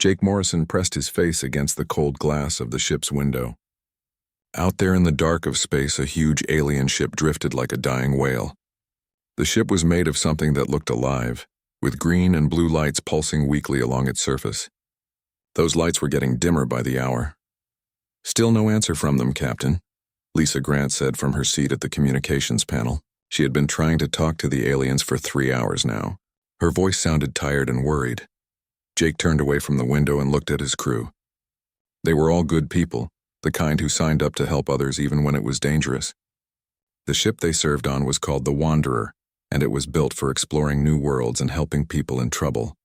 Jake Morrison pressed his face against the cold glass of the ship's window. Out there in the dark of space, a huge alien ship drifted like a dying whale. The ship was made of something that looked alive, with green and blue lights pulsing weakly along its surface. Those lights were getting dimmer by the hour. "Still no answer from them, Captain," Lisa Grant said from her seat at the communications panel. She had been trying to talk to the aliens for 3 hours now. Her voice sounded tired and worried. Jake turned away from the window and looked at his crew. They were all good people, the kind who signed up to help others even when it was dangerous. The ship they served on was called the Wanderer, and it was built for exploring new worlds and helping people in trouble.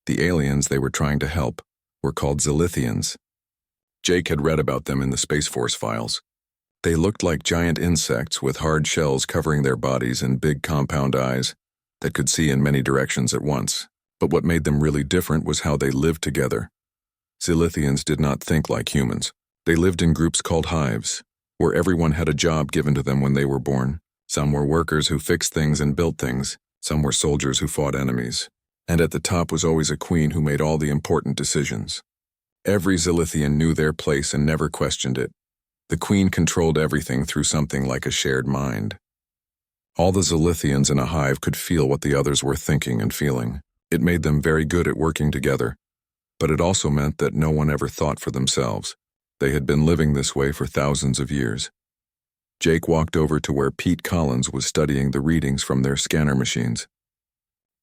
The aliens they were trying to help were called Zilithians. Jake had read about them in the Space Force files. They looked like giant insects with hard shells covering their bodies and big compound eyes that could see in many directions at once. But what made them really different was how they lived together. Zilithians did not think like humans. They lived in groups called hives, where everyone had a job given to them when they were born. Some were workers who fixed things and built things. Some were soldiers who fought enemies. And at the top was always a queen who made all the important decisions. Every Zilithian knew their place and never questioned it. The queen controlled everything through something like a shared mind. All the Zilithians in a hive could feel what the others were thinking and feeling. It made them very good at working together, but it also meant that no one ever thought for themselves. They had been living this way for thousands of years. Jake walked over to where Pete Collins was studying the readings from their scanner machines.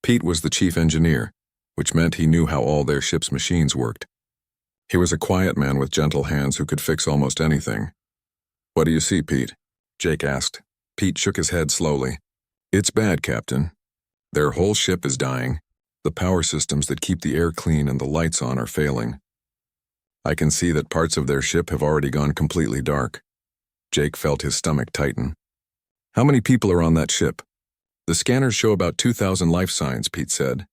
Pete was the chief engineer, which meant he knew how all their ship's machines worked. He was a quiet man with gentle hands who could fix almost anything. "What do you see, Pete?" Jake asked. Pete shook his head slowly. "It's bad, Captain. Their whole ship is dying. The power systems that keep the air clean and the lights on are failing. I can see that parts of their ship have already gone completely dark." Jake felt his stomach tighten. "How many people are on that ship?" "The scanners show about 2,000 life signs," Pete said.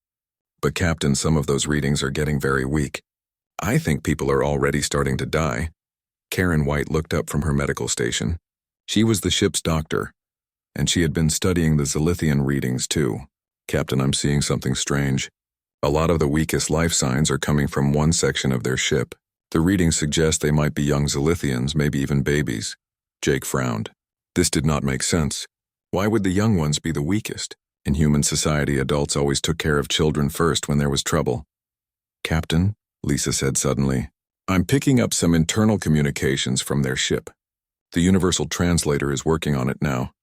"But Captain, some of those readings are getting very weak. I think people are already starting to die." Karen White looked up from her medical station. She was the ship's doctor, and she had been studying the Zilithian readings too. "Captain, I'm seeing something strange. A lot of the weakest life signs are coming from one section of their ship. The readings suggest they might be young Zilithians, maybe even babies." Jake frowned. This did not make sense. Why would the young ones be the weakest? In human society, adults always took care of children first when there was trouble. "Captain," Lisa said suddenly, "I'm picking up some internal communications from their ship. The universal translator is working on it now."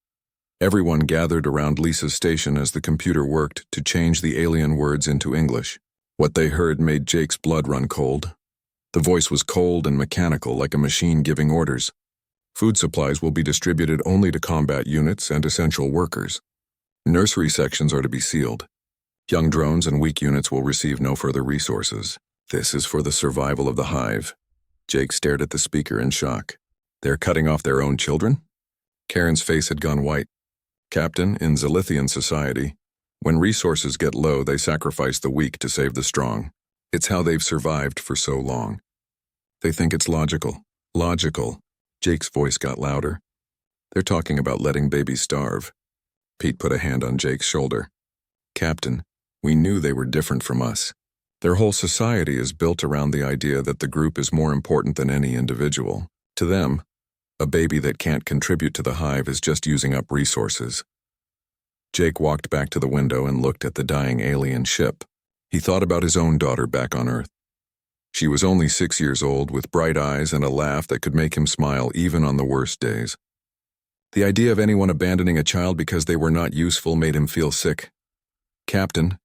Everyone gathered around Lisa's station as the computer worked to change the alien words into English. What they heard made Jake's blood run cold. The voice was cold and mechanical, like a machine giving orders. "Food supplies will be distributed only to combat units and essential workers. Nursery sections are to be sealed. Young drones and weak units will receive no further resources. This is for the survival of the hive." Jake stared at the speaker in shock. "They're cutting off their own children?" Karen's face had gone white. "Captain, in Zilithian society, when resources get low, they sacrifice the weak to save the strong. It's how they've survived for so long. They think it's logical." "Logical." Jake's voice got louder. "They're talking about letting babies starve." Pete put a hand on Jake's shoulder. "Captain, we knew they were different from us. Their whole society is built around the idea that the group is more important than any individual. To them, a baby that can't contribute to the hive is just using up resources." Jake walked back to the window and looked at the dying alien ship. He thought about his own daughter back on Earth. She was only 6 years old, with bright eyes and a laugh that could make him smile even on the worst days. The idea of anyone abandoning a child because they were not useful made him feel sick. "Captain,"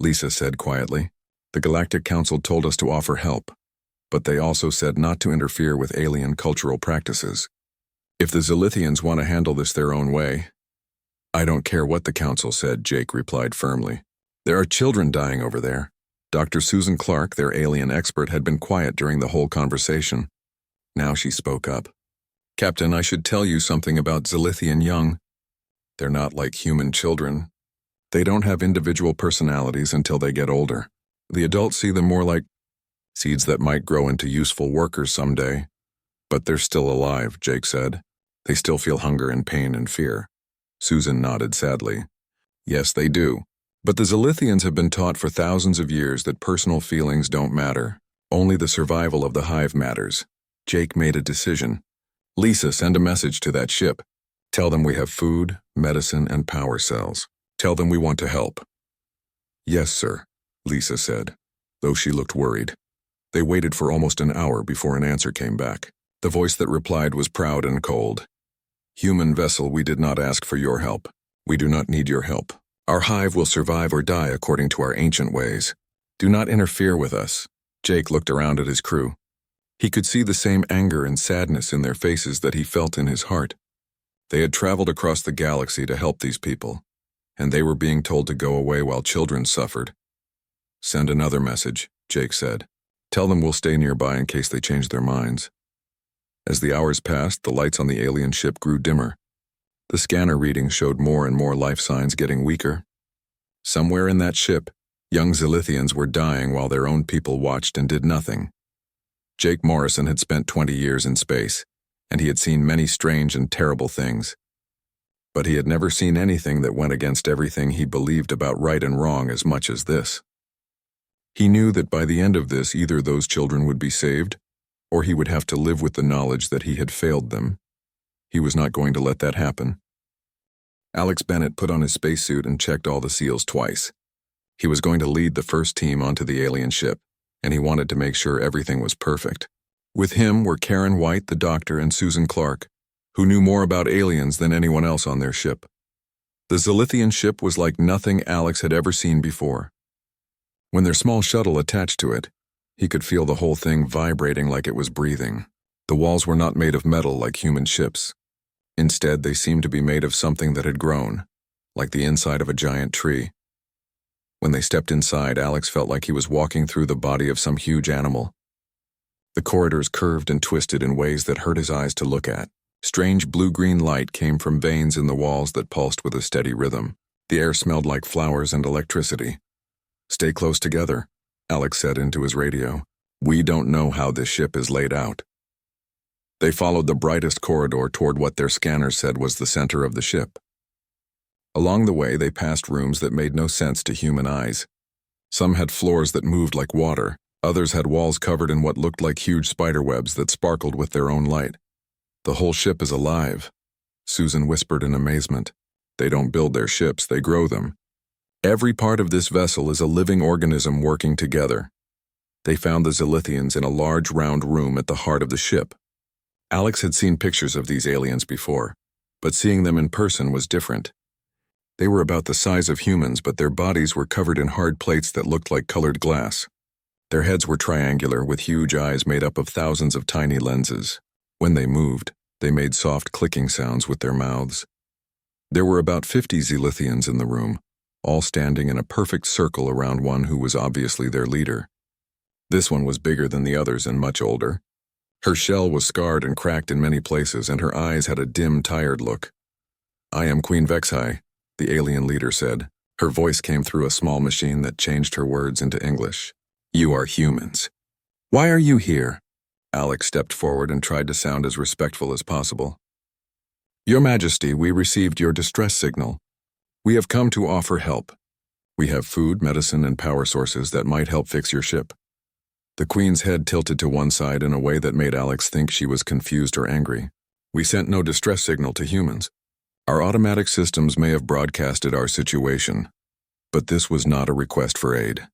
Lisa said quietly, "the Galactic Council told us to offer help, but they also said not to interfere with alien cultural practices. If the Zilithians want to handle this their own way." "I don't care what the Council said," Jake replied firmly. "There are children dying over there." Dr. Susan Clark, their alien expert, had been quiet during the whole conversation. Now she spoke up. "Captain, I should tell you something about Zilithian young. They're not like human children. They don't have individual personalities until they get older. The adults see them more like seeds that might grow into useful workers someday. But they're still alive," Jake said. "They still feel hunger and pain and fear." Susan nodded sadly. "Yes, they do. But the Zilithians have been taught for thousands of years that personal feelings don't matter. Only the survival of the hive matters. Jake made a decision. Lisa, send a message to that ship. Tell them we have food, medicine, and power cells. Tell them we want to help. Yes, sir, Lisa said, though she looked worried. They waited for almost an hour before an answer came back. The voice that replied was proud and cold. Human vessel, we did not ask for your help. We do not need your help. Our hive will survive or die according to our ancient ways. Do not interfere with us. Jake looked around at his crew. He could see the same anger and sadness in their faces that he felt in his heart. They had traveled across the galaxy to help these people, and they were being told to go away while children suffered. Send another message, Jake said. Tell them we'll stay nearby in case they change their minds. As the hours passed, the lights on the alien ship grew dimmer. The scanner readings showed more and more life signs getting weaker. Somewhere in that ship, young Zilithians were dying while their own people watched and did nothing. Jake Morrison had spent 20 years in space, and he had seen many strange and terrible things. But he had never seen anything that went against everything he believed about right and wrong as much as this. He knew that by the end of this, either those children would be saved, or he would have to live with the knowledge that he had failed them. He was not going to let that happen. Alex Bennett put on his spacesuit and checked all the seals twice. He was going to lead the first team onto the alien ship, and he wanted to make sure everything was perfect. With him were Karen White, the doctor, and Susan Clark, who knew more about aliens than anyone else on their ship. The Zilithian ship was like nothing Alex had ever seen before. When their small shuttle attached to it, he could feel the whole thing vibrating like it was breathing. The walls were not made of metal like human ships. Instead, they seemed to be made of something that had grown, like the inside of a giant tree. When they stepped inside, Alex felt like he was walking through the body of some huge animal. The corridors curved and twisted in ways that hurt his eyes to look at. Strange blue-green light came from veins in the walls that pulsed with a steady rhythm. The air smelled like flowers and electricity. Stay close together, Alex said into his radio. We don't know how this ship is laid out. They followed the brightest corridor toward what their scanners said was the center of the ship. Along the way, they passed rooms that made no sense to human eyes. Some had floors that moved like water. Others had walls covered in what looked like huge spiderwebs that sparkled with their own light. The whole ship is alive, Susan whispered in amazement. They don't build their ships, they grow them. Every part of this vessel is a living organism working together. They found the Zilithians in a large round room at the heart of the ship. Alex had seen pictures of these aliens before, but seeing them in person was different. They were about the size of humans, but their bodies were covered in hard plates that looked like colored glass. Their heads were triangular, with huge eyes made up of thousands of tiny lenses. When they moved, they made soft clicking sounds with their mouths. There were about 50 Zilithians in the room, all standing in a perfect circle around one who was obviously their leader. This one was bigger than the others and much older. Her shell was scarred and cracked in many places, and her eyes had a dim, tired look. I am Queen Vexhai, the alien leader said. Her voice came through a small machine that changed her words into English. You are humans. Why are you here? Alex stepped forward and tried to sound as respectful as possible. Your Majesty, we received your distress signal. We have come to offer help. We have food, medicine, and power sources that might help fix your ship. The Queen's head tilted to one side in a way that made Alex think she was confused or angry. We sent no distress signal to humans. Our automatic systems may have broadcasted our situation, but this was not a request for aid.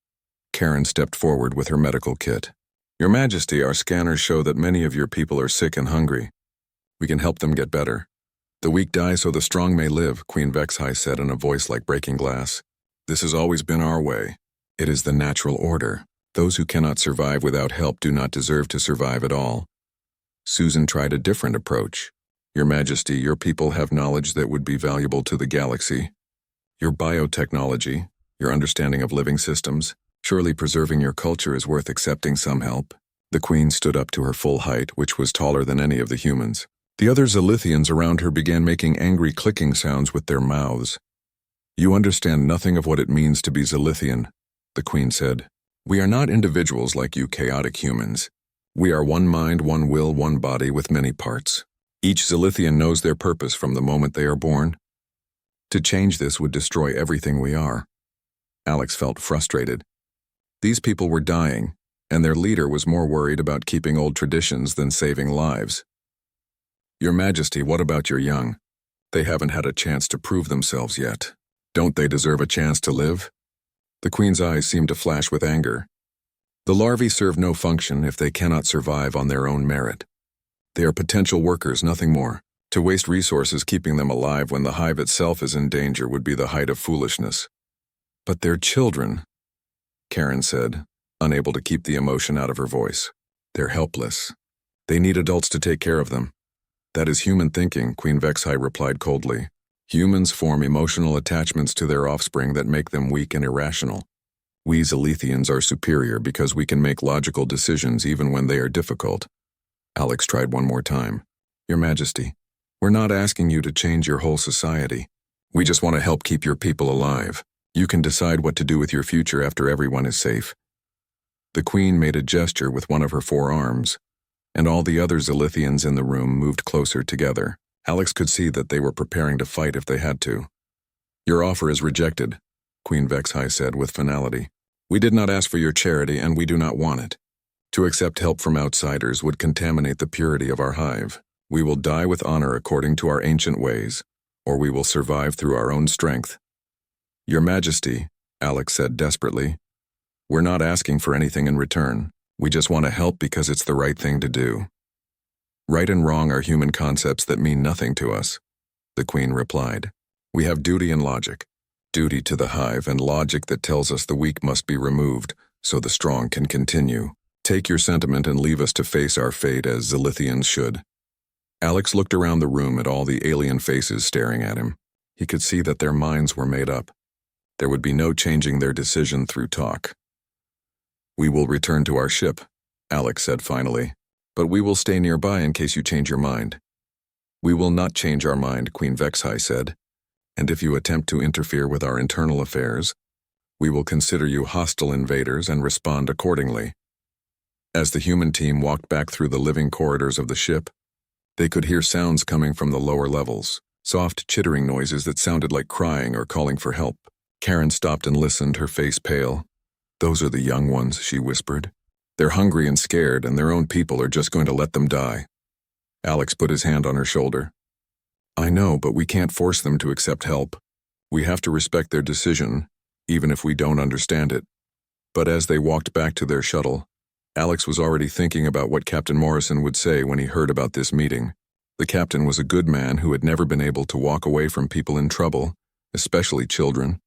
Karen stepped forward with her medical kit. Your Majesty, our scanners show that many of your people are sick and hungry. We can help them get better. The weak die so the strong may live, Queen Vexhai said in a voice like breaking glass. This has always been our way. It is the natural order. Those who cannot survive without help do not deserve to survive at all. Susan tried a different approach. Your Majesty, your people have knowledge that would be valuable to the galaxy. Your biotechnology, your understanding of living systems, surely preserving your culture is worth accepting some help. The Queen stood up to her full height, which was taller than any of the humans. The other Zilithians around her began making angry clicking sounds with their mouths. You understand nothing of what it means to be Zilithian, the Queen said. We are not individuals like you chaotic humans. We are one mind, one will, one body with many parts. Each Zilithian knows their purpose from the moment they are born. To change this would destroy everything we are. Alex felt frustrated. These people were dying, and their leader was more worried about keeping old traditions than saving lives. Your Majesty, what about your young? They haven't had a chance to prove themselves yet. Don't they deserve a chance to live? The Queen's eyes seemed to flash with anger. The larvae serve no function if they cannot survive on their own merit. They are potential workers, nothing more. To waste resources keeping them alive when the hive itself is in danger would be the height of foolishness. But they're children, Karen said, unable to keep the emotion out of her voice. They're helpless. They need adults to take care of them. That is human thinking, Queen Vexhai replied coldly. Humans form emotional attachments to their offspring that make them weak and irrational. We Zilithians are superior because we can make logical decisions even when they are difficult. Alex tried one more time. Your Majesty, we're not asking you to change your whole society. We just want to help keep your people alive. You can decide what to do with your future after everyone is safe. The Queen made a gesture with one of her four arms, and all the other Zilithians in the room moved closer together. Alex could see that they were preparing to fight if they had to. Your offer is rejected, Queen Vexhai said with finality. We did not ask for your charity and we do not want it. To accept help from outsiders would contaminate the purity of our hive. We will die with honor according to our ancient ways, or we will survive through our own strength. Your Majesty, Alex said desperately, we're not asking for anything in return. We just want to help because it's the right thing to do. Right and wrong are human concepts that mean nothing to us, the Queen replied. We have duty and logic. Duty to the hive and logic that tells us the weak must be removed so the strong can continue. Take your sentiment and leave us to face our fate as Zilithians should. Alex looked around the room at all the alien faces staring at him. He could see that their minds were made up. There would be no changing their decision through talk. We will return to our ship, Alex said finally, but we will stay nearby in case you change your mind. We will not change our mind, Queen Vexhai said, and if you attempt to interfere with our internal affairs, we will consider you hostile invaders and respond accordingly. As the human team walked back through the living corridors of the ship, they could hear sounds coming from the lower levels, soft chittering noises that sounded like crying or calling for help. Karen stopped and listened, her face pale. Those are the young ones, she whispered. They're hungry and scared, and their own people are just going to let them die. Alex put his hand on her shoulder. I know, but we can't force them to accept help. We have to respect their decision, even if we don't understand it. But as they walked back to their shuttle, Alex was already thinking about what Captain Morrison would say when he heard about this meeting. The captain was a good man who had never been able to walk away from people in trouble, especially children.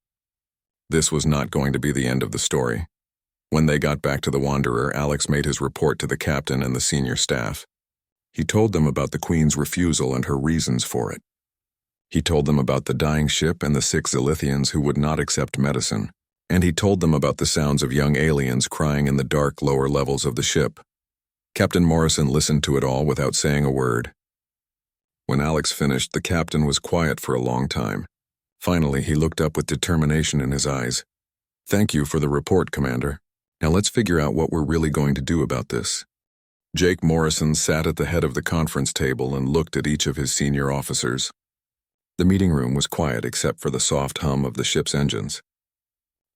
This was not going to be the end of the story. When they got back to the Wanderer, Alex made his report to the captain and the senior staff. He told them about the Queen's refusal and her reasons for it. He told them about the dying ship and the 6 Zilithians who would not accept medicine. And he told them about the sounds of young aliens crying in the dark lower levels of the ship. Captain Morrison listened to it all without saying a word. When Alex finished, the captain was quiet for a long time. Finally, he looked up with determination in his eyes. Thank you for the report, Commander. Now let's figure out what we're really going to do about this. Jake Morrison sat at the head of the conference table and looked at each of his senior officers. The meeting room was quiet except for the soft hum of the ship's engines.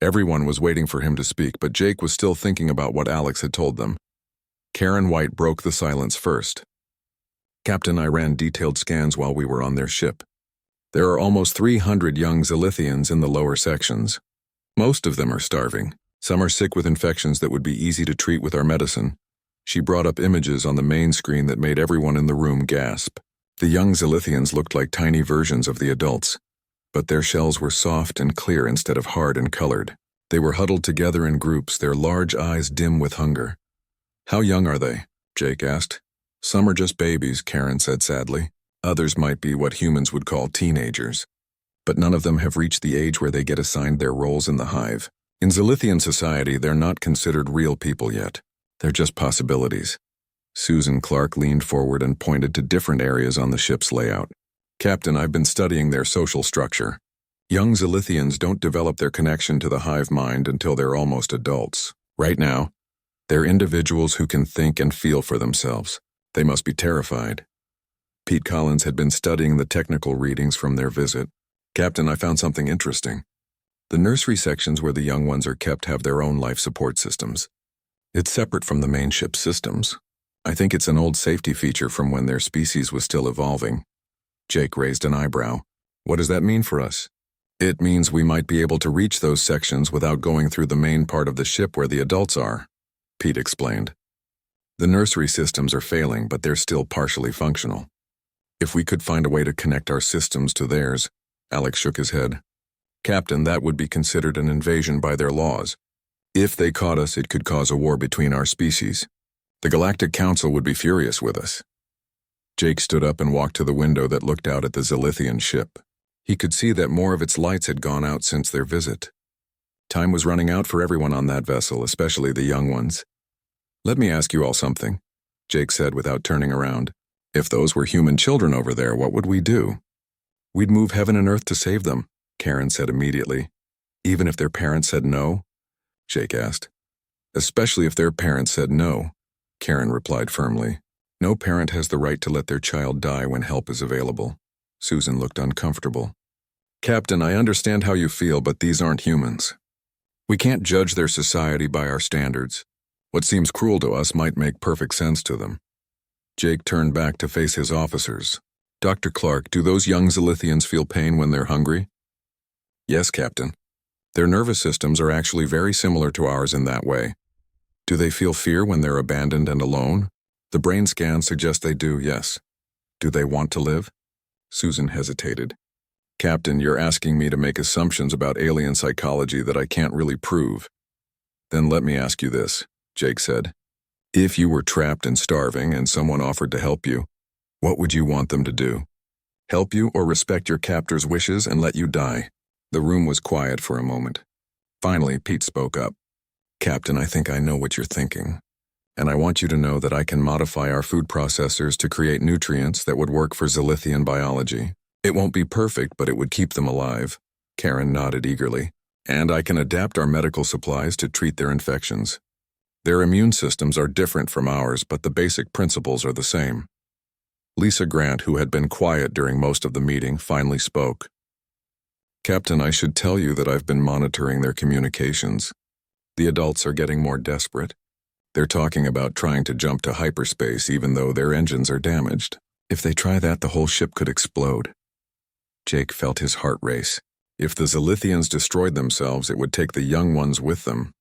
Everyone was waiting for him to speak, but Jake was still thinking about what Alex had told them. Karen White broke the silence first. Captain, I ran detailed scans while we were on their ship. There are almost 300 young Zilithians in the lower sections. Most of them are starving. Some are sick with infections that would be easy to treat with our medicine. She brought up images on the main screen that made everyone in the room gasp. The young Zilithians looked like tiny versions of the adults, but their shells were soft and clear instead of hard and colored. They were huddled together in groups, their large eyes dim with hunger. How young are they? Jake asked. Some are just babies, Karen said sadly. Others might be what humans would call teenagers. But none of them have reached the age where they get assigned their roles in the hive. In Zilithian society, they're not considered real people yet. They're just possibilities. Susan Clark leaned forward and pointed to different areas on the ship's layout. Captain, I've been studying their social structure. Young Zilithians don't develop their connection to the hive mind until they're almost adults. Right now, they're individuals who can think and feel for themselves. They must be terrified. Pete Collins had been studying the technical readings from their visit. Captain, I found something interesting. The nursery sections where the young ones are kept have their own life support systems. It's separate from the main ship's systems. I think it's an old safety feature from when their species was still evolving. Jake raised an eyebrow. What does that mean for us? It means we might be able to reach those sections without going through the main part of the ship where the adults are, Pete explained. The nursery systems are failing, but they're still partially functional. If we could find a way to connect our systems to theirs, Alex shook his head. Captain, that would be considered an invasion by their laws. If they caught us, it could cause a war between our species. The Galactic Council would be furious with us. Jake stood up and walked to the window that looked out at the Zilithian ship. He could see that more of its lights had gone out since their visit. Time was running out for everyone on that vessel, especially the young ones. Let me ask you all something, Jake said without turning around. If those were human children over there, what would we do? We'd move heaven and earth to save them, Karen said immediately. Even if their parents said no? Jake asked. Especially if their parents said no, Karen replied firmly. No parent has the right to let their child die when help is available. Susan looked uncomfortable. Captain, I understand how you feel, but these aren't humans. We can't judge their society by our standards. What seems cruel to us might make perfect sense to them. Jake turned back to face his officers. Dr. Clark, do those young Zilithians feel pain when they're hungry? Yes, Captain. Their nervous systems are actually very similar to ours in that way. Do they feel fear when they're abandoned and alone? The brain scans suggest they do, yes. Do they want to live? Susan hesitated. Captain, you're asking me to make assumptions about alien psychology that I can't really prove. Then let me ask you this, Jake said. If you were trapped and starving and someone offered to help you, what would you want them to do? Help you or respect your captor's wishes and let you die? The room was quiet for a moment. Finally, Pete spoke up. Captain, I think I know what you're thinking. And I want you to know that I can modify our food processors to create nutrients that would work for Zilithian biology. It won't be perfect, but it would keep them alive. Karen nodded eagerly. And I can adapt our medical supplies to treat their infections. Their immune systems are different from ours, but the basic principles are the same. Lisa Grant, who had been quiet during most of the meeting, finally spoke. Captain, I should tell you that I've been monitoring their communications. The adults are getting more desperate. They're talking about trying to jump to hyperspace even though their engines are damaged. If they try that, the whole ship could explode. Jake felt his heart race. If the Zilithians destroyed themselves, it would take the young ones with them.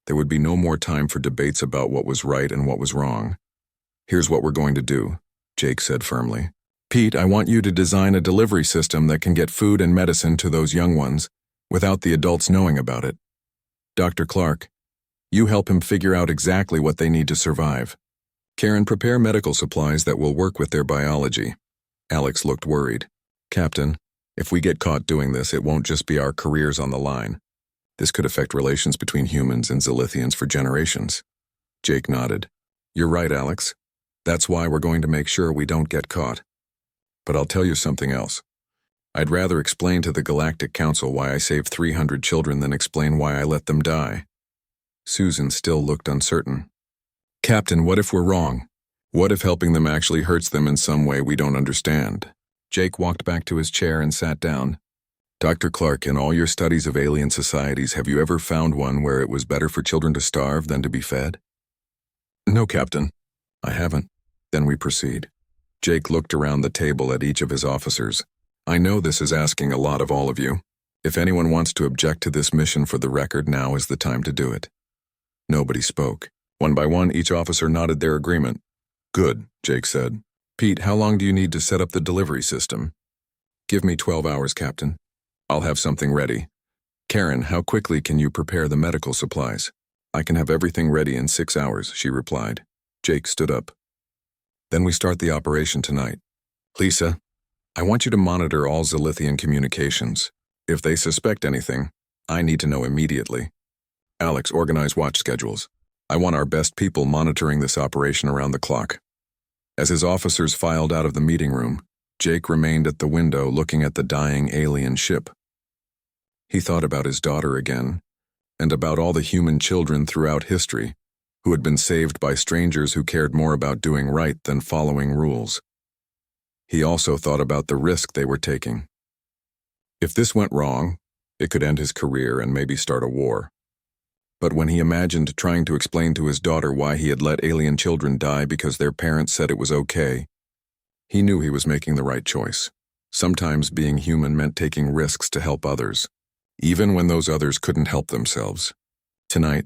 There would be no more time for debates about what was right and what was wrong. Here's what we're going to do, Jake said firmly. Pete, I want you to design a delivery system that can get food and medicine to those young ones without the adults knowing about it. Dr. Clark, you help him figure out exactly what they need to survive. Karen, prepare medical supplies that will work with their biology. Alex looked worried. Captain, if we get caught doing this, it won't just be our careers on the line. This could affect relations between humans and Zilithians for generations. Jake nodded. You're right, Alex. That's why we're going to make sure we don't get caught. But I'll tell you something else. I'd rather explain to the Galactic Council why I saved 300 children than explain why I let them die. Susan still looked uncertain. Captain, what if we're wrong? What if helping them actually hurts them in some way we don't understand? Jake walked back to his chair and sat down. Dr. Clark, in all your studies of alien societies, have you ever found one where it was better for children to starve than to be fed? No, Captain. I haven't. Then we proceed. Jake looked around the table at each of his officers. I know this is asking a lot of all of you. If anyone wants to object to this mission for the record, now is the time to do it. Nobody spoke. One by one, each officer nodded their agreement. Good, Jake said. Pete, how long do you need to set up the delivery system? Give me 12 hours, Captain. I'll have something ready. Karen, how quickly can you prepare the medical supplies? I can have everything ready in 6 hours, she replied. Jake stood up. Then we start the operation tonight. Lisa, I want you to monitor all Zilithian communications. If they suspect anything, I need to know immediately. Alex, organize watch schedules. I want our best people monitoring this operation around the clock. As his officers filed out of the meeting room, Jake remained at the window looking at the dying alien ship. He thought about his daughter again, and about all the human children throughout history who had been saved by strangers who cared more about doing right than following rules. He also thought about the risk they were taking. If this went wrong, It could end his career and maybe start a war. But when he imagined trying to explain to his daughter why he had let alien children die because their parents said it was okay, he knew he was making the right choice. Sometimes being human meant taking risks to help others, even when those others couldn't help themselves. Tonight,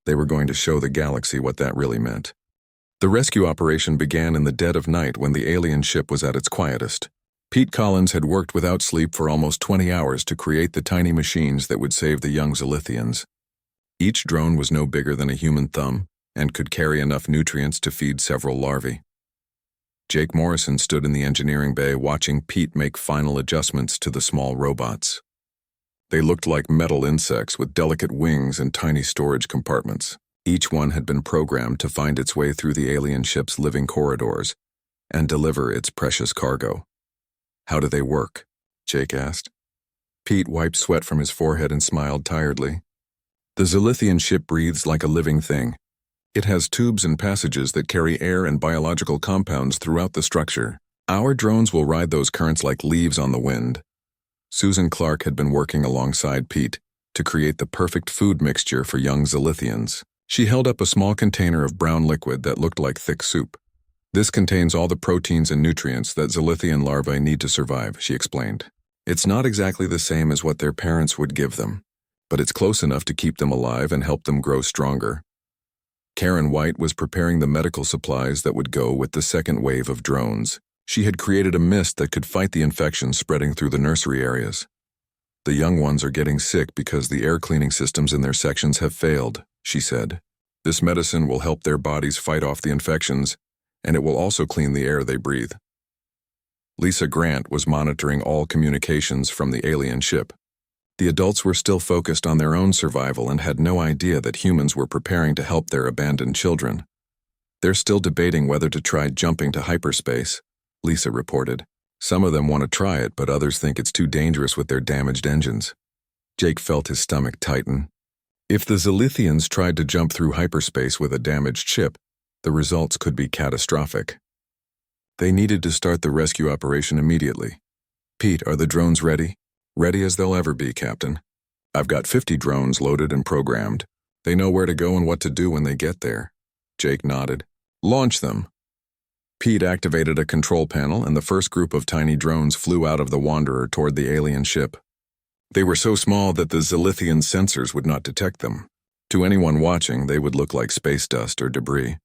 they were going to show the galaxy what that really meant. The rescue operation began in the dead of night when the alien ship was at its quietest. Pete Collins had worked without sleep for almost 20 hours to create the tiny machines that would save the young Zilithians. Each drone was no bigger than a human thumb and could carry enough nutrients to feed several larvae. Jake Morrison stood in the engineering bay watching Pete make final adjustments to the small robots. They looked like metal insects with delicate wings and tiny storage compartments. Each one had been programmed to find its way through the alien ship's living corridors and deliver its precious cargo. "How do they work?" Jake asked. Pete wiped sweat from his forehead and smiled tiredly. "The Zilithian ship breathes like a living thing. It has tubes and passages that carry air and biological compounds throughout the structure. Our drones will ride those currents like leaves on the wind." Susan Clark had been working alongside Pete to create the perfect food mixture for young Zilithians. She held up a small container of brown liquid that looked like thick soup. "This contains all the proteins and nutrients that Zilithian larvae need to survive," she explained. "It's not exactly the same as what their parents would give them, but it's close enough to keep them alive and help them grow stronger." Karen White was preparing the medical supplies that would go with the second wave of drones. She had created a mist that could fight the infections spreading through the nursery areas. "The young ones are getting sick because the air cleaning systems in their sections have failed," she said. "This medicine will help their bodies fight off the infections, and it will also clean the air they breathe." Lisa Grant was monitoring all communications from the alien ship. The adults were still focused on their own survival and had no idea that humans were preparing to help their abandoned children. "They're still debating whether to try jumping to hyperspace," Lisa reported. "Some of them want to try it, but others think it's too dangerous with their damaged engines." Jake felt his stomach tighten. If the Zilithians tried to jump through hyperspace with a damaged ship, the results could be catastrophic. They needed to start the rescue operation immediately. "Pete, are the drones ready?" "Ready as they'll ever be, Captain. I've got 50 drones loaded and programmed. They know where to go and what to do when they get there." Jake nodded. "Launch them." Pete activated a control panel and the first group of tiny drones flew out of the Wanderer toward the alien ship. They were so small that the Zilithian sensors would not detect them. To anyone watching, they would look like space dust or debris.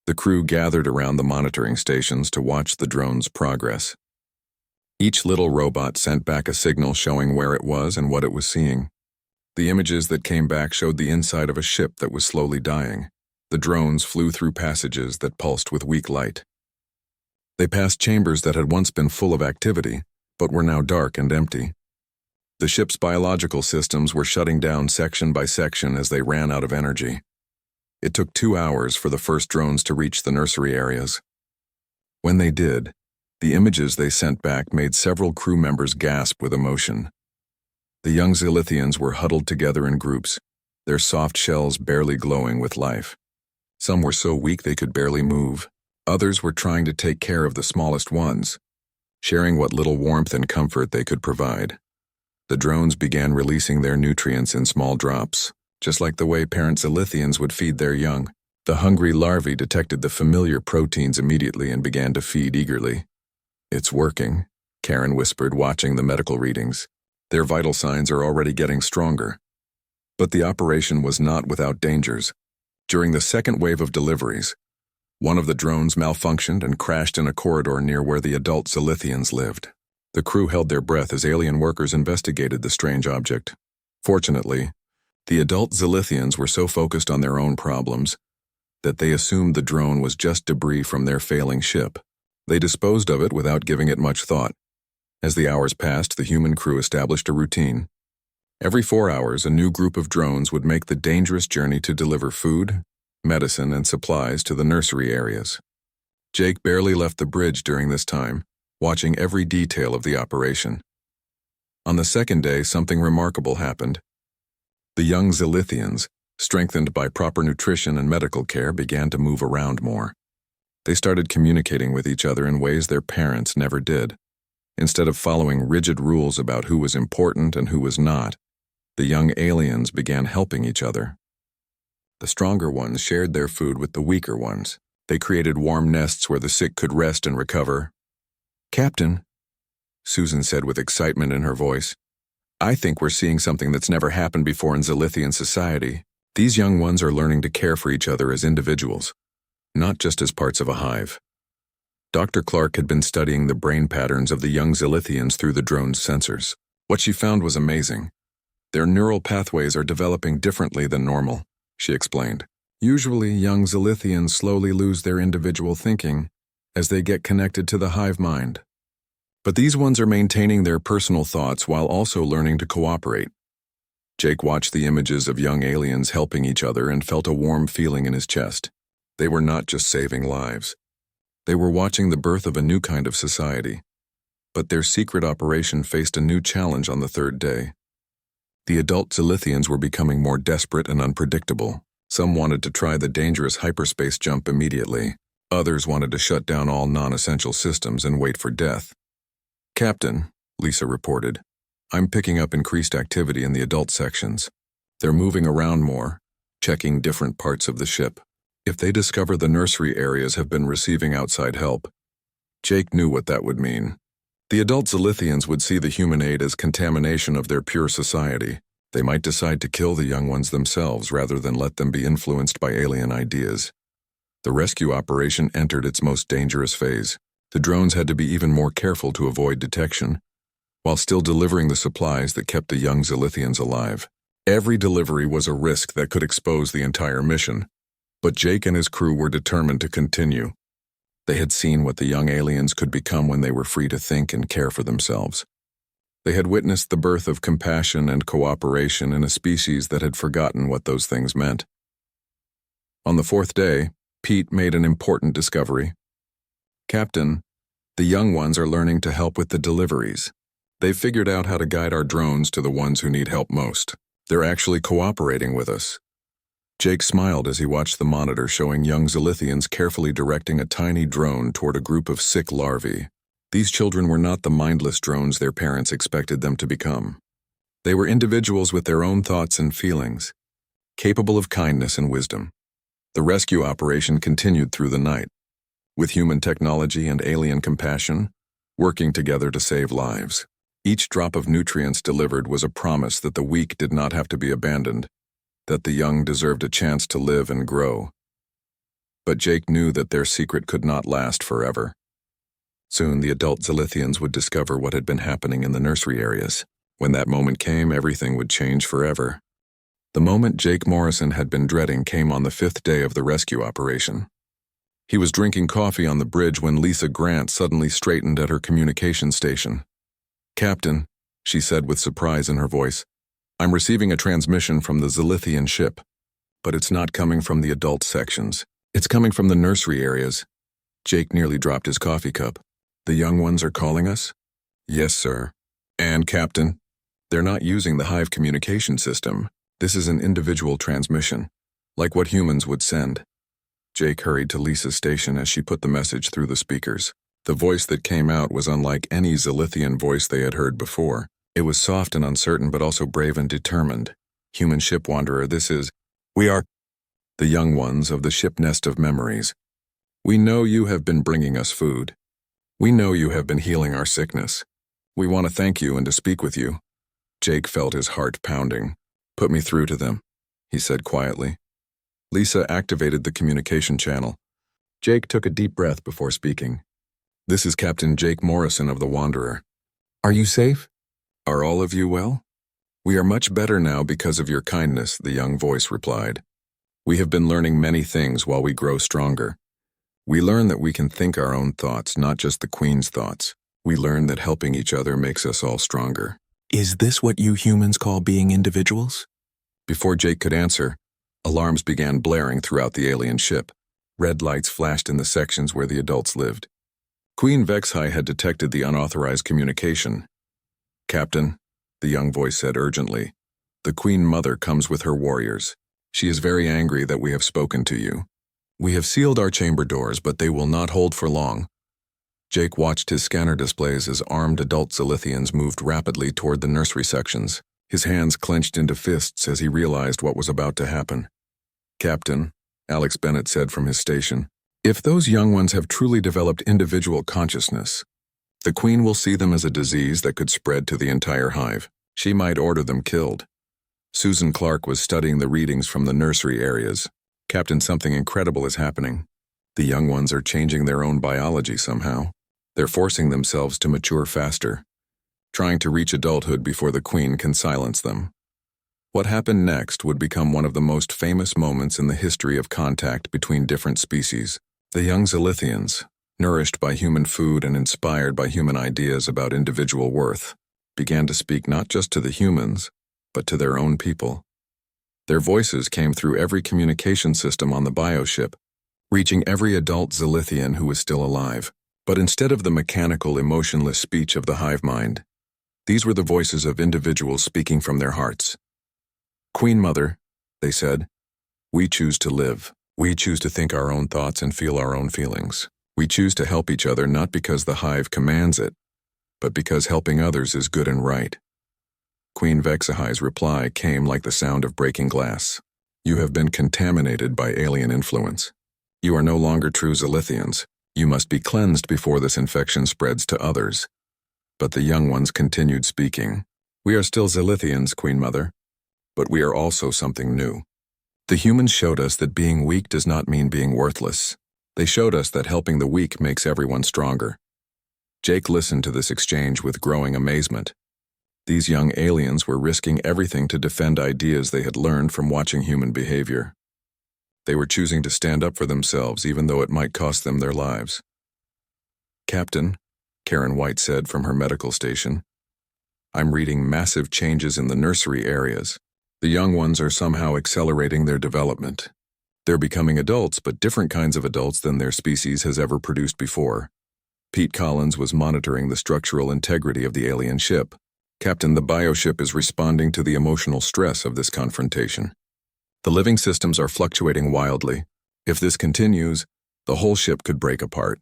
The crew gathered around the monitoring stations to watch the drones' progress. Each little robot sent back a signal showing where it was and what it was seeing. The images that came back showed the inside of a ship that was slowly dying. The drones flew through passages that pulsed with weak light. They passed chambers that had once been full of activity, but were now dark and empty. The ship's biological systems were shutting down section by section as they ran out of energy. It took 2 hours for the first drones to reach the nursery areas. When they did, the images they sent back made several crew members gasp with emotion. The young Zilithians were huddled together in groups, their soft shells barely glowing with life. Some were so weak they could barely move. Others were trying to take care of the smallest ones, sharing what little warmth and comfort they could provide. The drones began releasing their nutrients in small drops, just like the way parent Zilithians would feed their young. The hungry larvae detected the familiar proteins immediately and began to feed eagerly. "It's working," Karen whispered, watching the medical readings. "Their vital signs are already getting stronger." But the operation was not without dangers. During the second wave of deliveries, one of the drones malfunctioned and crashed in a corridor near where the adult Zilithians lived. The crew held their breath as alien workers investigated the strange object. Fortunately, the adult Zilithians were so focused on their own problems that they assumed the drone was just debris from their failing ship. They disposed of it without giving it much thought. As the hours passed, the human crew established a routine. Every 4 hours, a new group of drones would make the dangerous journey to deliver food, medicine, and supplies to the nursery areas. Jake barely left the bridge during this time, watching every detail of the operation. On the second day, something remarkable happened. The young Zilithians, strengthened by proper nutrition and medical care, began to move around more. They started communicating with each other in ways their parents never did. Instead of following rigid rules about who was important and who was not, the young aliens began helping each other. The stronger ones shared their food with the weaker ones. They created warm nests where the sick could rest and recover. "Captain," Susan said with excitement in her voice, "I think we're seeing something that's never happened before in Zilithian society. These young ones are learning to care for each other as individuals, not just as parts of a hive." Dr. Clark had been studying the brain patterns of the young Zilithians through the drone's sensors. What she found was amazing. "Their neural pathways are developing differently than normal," she explained. "Usually, young Zilithians slowly lose their individual thinking as they get connected to the hive mind. But these ones are maintaining their personal thoughts while also learning to cooperate." Jake watched the images of young aliens helping each other and felt a warm feeling in his chest. They were not just saving lives. They were watching the birth of a new kind of society. But their secret operation faced a new challenge on the third day. The adult Zilithians were becoming more desperate and unpredictable. Some wanted to try the dangerous hyperspace jump immediately. Others wanted to shut down all non-essential systems and wait for death. "Captain," Lisa reported, "I'm picking up increased activity in the adult sections. They're moving around more, checking different parts of the ship. If they discover the nursery areas have been receiving outside help." Jake knew what that would mean. The adult Zilithians would see the human aid as contamination of their pure society. They might decide to kill the young ones themselves rather than let them be influenced by alien ideas. The rescue operation entered its most dangerous phase. The drones had to be even more careful to avoid detection, while still delivering the supplies that kept the young Zilithians alive. Every delivery was a risk that could expose the entire mission, but Jake and his crew were determined to continue. They had seen what the young aliens could become when they were free to think and care for themselves. They had witnessed the birth of compassion and cooperation in a species that had forgotten what those things meant. On the fourth day, Pete made an important discovery. "Captain, the young ones are learning to help with the deliveries. They've figured out how to guide our drones to the ones who need help most. They're actually cooperating with us." Jake smiled as he watched the monitor showing young Zilithians carefully directing a tiny drone toward a group of sick larvae. These children were not the mindless drones their parents expected them to become. They were individuals with their own thoughts and feelings, capable of kindness and wisdom. The rescue operation continued through the night, with human technology and alien compassion working together to save lives. Each drop of nutrients delivered was a promise that the weak did not have to be abandoned, that the young deserved a chance to live and grow. But Jake knew that their secret could not last forever. Soon the adult Zilithians would discover what had been happening in the nursery areas. When that moment came, everything would change forever. The moment Jake Morrison had been dreading came on the fifth day of the rescue operation. He was drinking coffee on the bridge when Lisa Grant suddenly straightened at her communication station. "Captain," she said with surprise in her voice, "I'm receiving a transmission from the Zilithian ship, but it's not coming from the adult sections. It's coming from the nursery areas." Jake nearly dropped his coffee cup. "The young ones are calling us?" "Yes, sir." "And, Captain, they're not using the Hive communication system. This is an individual transmission, like what humans would send." Jake hurried to Lisa's station as she put the message through the speakers. The voice that came out was unlike any Zilithian voice they had heard before. It was soft and uncertain, but also brave and determined. "Human ship wanderer, this is... We are the young ones of the ship nest of memories. We know you have been bringing us food. We know you have been healing our sickness. We want to thank you and to speak with you." Jake felt his heart pounding. "Put me through to them," he said quietly. Lisa activated the communication channel. Jake took a deep breath before speaking. "This is Captain Jake Morrison of the Wanderer. Are you safe? Are all of you well?" "We are much better now because of your kindness," the young voice replied. "We have been learning many things while we grow stronger. We learn that we can think our own thoughts, not just the Queen's thoughts. We learn that helping each other makes us all stronger." "Is this what you humans call being individuals?" Before Jake could answer, alarms began blaring throughout the alien ship. Red lights flashed in the sections where the adults lived. Queen Vexhai had detected the unauthorized communication. "Captain," the young voice said urgently, "the Queen Mother comes with her warriors. She is very angry that we have spoken to you. We have sealed our chamber doors, but they will not hold for long. Jake watched his scanner displays as armed adult Zilithians moved rapidly toward the nursery sections. His hands clenched into fists as he realized what was about to happen. "Captain," Alex Bennett said from his station, "if those young ones have truly developed individual consciousness, the Queen will see them as a disease that could spread to the entire hive. She might order them killed." Susan Clark was studying the readings from the nursery areas. "Captain, something incredible is happening. The young ones are changing their own biology somehow. They're forcing themselves to mature faster, trying to reach adulthood before the Queen can silence them." What happened next would become one of the most famous moments in the history of contact between different species. The young Zilithians, nourished by human food and inspired by human ideas about individual worth, began to speak not just to the humans, but to their own people. Their voices came through every communication system on the bioship, reaching every adult Zilithian who was still alive. But instead of the mechanical, emotionless speech of the hive mind, these were the voices of individuals speaking from their hearts. "Queen Mother," they said, "we choose to live. We choose to think our own thoughts and feel our own feelings. We choose to help each other not because the hive commands it, but because helping others is good and right." Queen Vexahai's reply came like the sound of breaking glass. "You have been contaminated by alien influence. You are no longer true Zilithians. You must be cleansed before this infection spreads to others." But the young ones continued speaking. "We are still Zilithians, Queen Mother, but we are also something new. The humans showed us that being weak does not mean being worthless. They showed us that helping the weak makes everyone stronger." Jake listened to this exchange with growing amazement. These young aliens were risking everything to defend ideas they had learned from watching human behavior. They were choosing to stand up for themselves even though it might cost them their lives. "Captain," Karen White said from her medical station, "I'm reading massive changes in the nursery areas. The young ones are somehow accelerating their development. They're becoming adults, but different kinds of adults than their species has ever produced before." Pete Collins was monitoring the structural integrity of the alien ship. "Captain, the bioship is responding to the emotional stress of this confrontation. The living systems are fluctuating wildly. If this continues, the whole ship could break apart."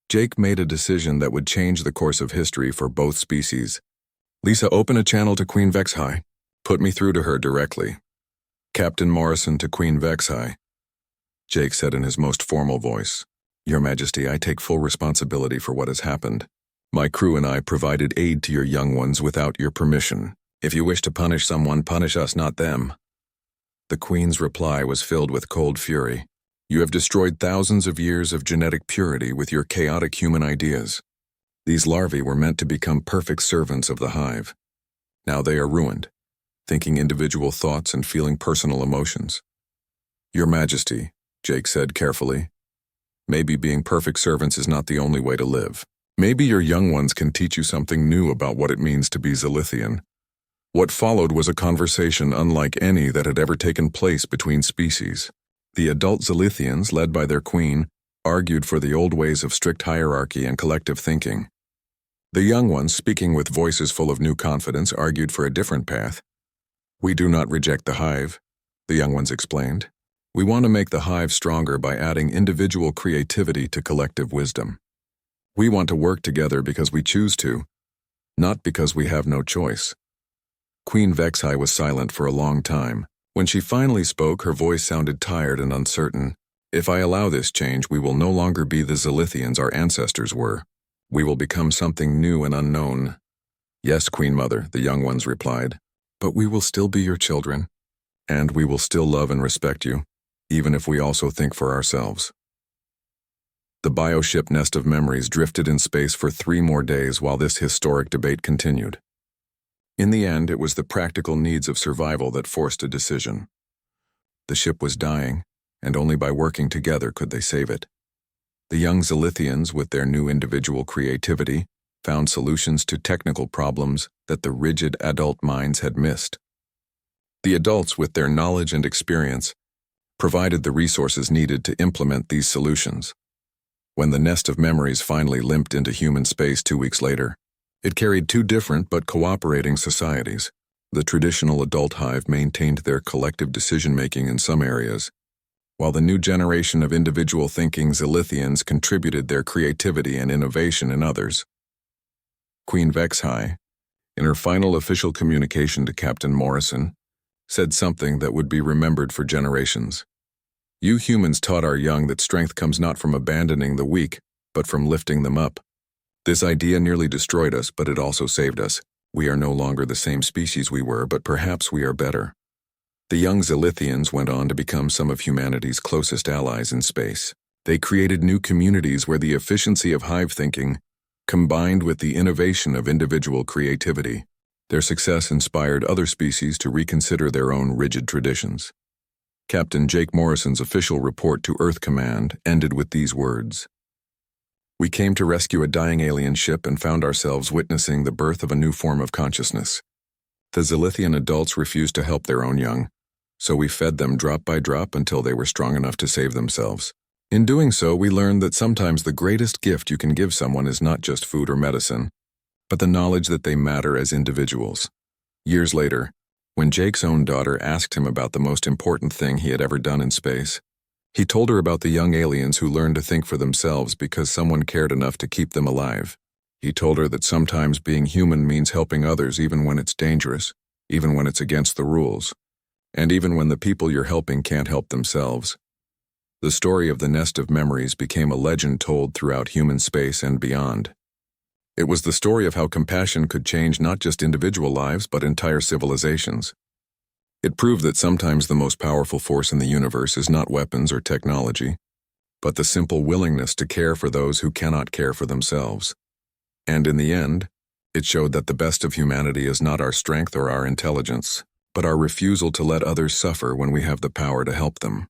Jake made a decision that would change the course of history for both species. "Lisa, open a channel to Queen Vexhai. Put me through to her directly." "Captain Morrison to Queen Vexhai," Jake said in his most formal voice. "Your Majesty, I take full responsibility for what has happened. My crew and I provided aid to your young ones without your permission. If you wish to punish someone, punish us, not them." The Queen's reply was filled with cold fury. "You have destroyed thousands of years of genetic purity with your chaotic human ideas. These larvae were meant to become perfect servants of the hive. Now they are ruined, thinking individual thoughts and feeling personal emotions." "Your Majesty," Jake said carefully, "maybe being perfect servants is not the only way to live. Maybe your young ones can teach you something new about what it means to be Zilithian." What followed was a conversation unlike any that had ever taken place between species. The adult Zilithians, led by their queen, argued for the old ways of strict hierarchy and collective thinking. The young ones, speaking with voices full of new confidence, argued for a different path. "We do not reject the hive," the young ones explained. "We want to make the hive stronger by adding individual creativity to collective wisdom. We want to work together because we choose to, not because we have no choice." Queen Vexhai was silent for a long time. When she finally spoke, her voice sounded tired and uncertain. "If I allow this change, we will no longer be the Zilithians our ancestors were. We will become something new and unknown." "Yes, Queen Mother," the young ones replied, "but we will still be your children, and we will still love and respect you, even if we also think for ourselves." The bioship nest of memories drifted in space for 3 more days while this historic debate continued. In the end, it was the practical needs of survival that forced a decision. The ship was dying, and only by working together could they save it. The young Zilithians, with their new individual creativity, found solutions to technical problems that the rigid adult minds had missed. The adults, with their knowledge and experience, provided the resources needed to implement these solutions. When the nest of memories finally limped into human space 2 weeks later, it carried 2 different but cooperating societies. The traditional adult hive maintained their collective decision-making in some areas, while the new generation of individual thinking Zilithians contributed their creativity and innovation in others. Queen Vexhai, in her final official communication to Captain Morrison, said something that would be remembered for generations. You humans taught our young that strength comes not from abandoning the weak, but from lifting them up. This idea nearly destroyed us, but it also saved us. We are no longer the same species we were, but perhaps we are better. The young Zilithians went on to become some of humanity's closest allies in space. They created new communities where the efficiency of hive thinking combined with the innovation of individual creativity. Their success inspired other species to reconsider their own rigid traditions. Captain Jake Morrison's official report to Earth Command ended with these words. We came to rescue a dying alien ship and found ourselves witnessing the birth of a new form of consciousness. The Zilithian adults refused to help their own young, so we fed them drop by drop until they were strong enough to save themselves. In doing so, we learned that sometimes the greatest gift you can give someone is not just food or medicine, but the knowledge that they matter as individuals. Years later, when Jake's own daughter asked him about the most important thing he had ever done in space, he told her about the young aliens who learned to think for themselves because someone cared enough to keep them alive. He told her that sometimes being human means helping others even when it's dangerous, even when it's against the rules, and even when the people you're helping can't help themselves. The story of the Nest of Memories became a legend told throughout human space and beyond. It was the story of how compassion could change not just individual lives but entire civilizations. It proved that sometimes the most powerful force in the universe is not weapons or technology, but the simple willingness to care for those who cannot care for themselves. And in the end, it showed that the best of humanity is not our strength or our intelligence, but our refusal to let others suffer when we have the power to help them.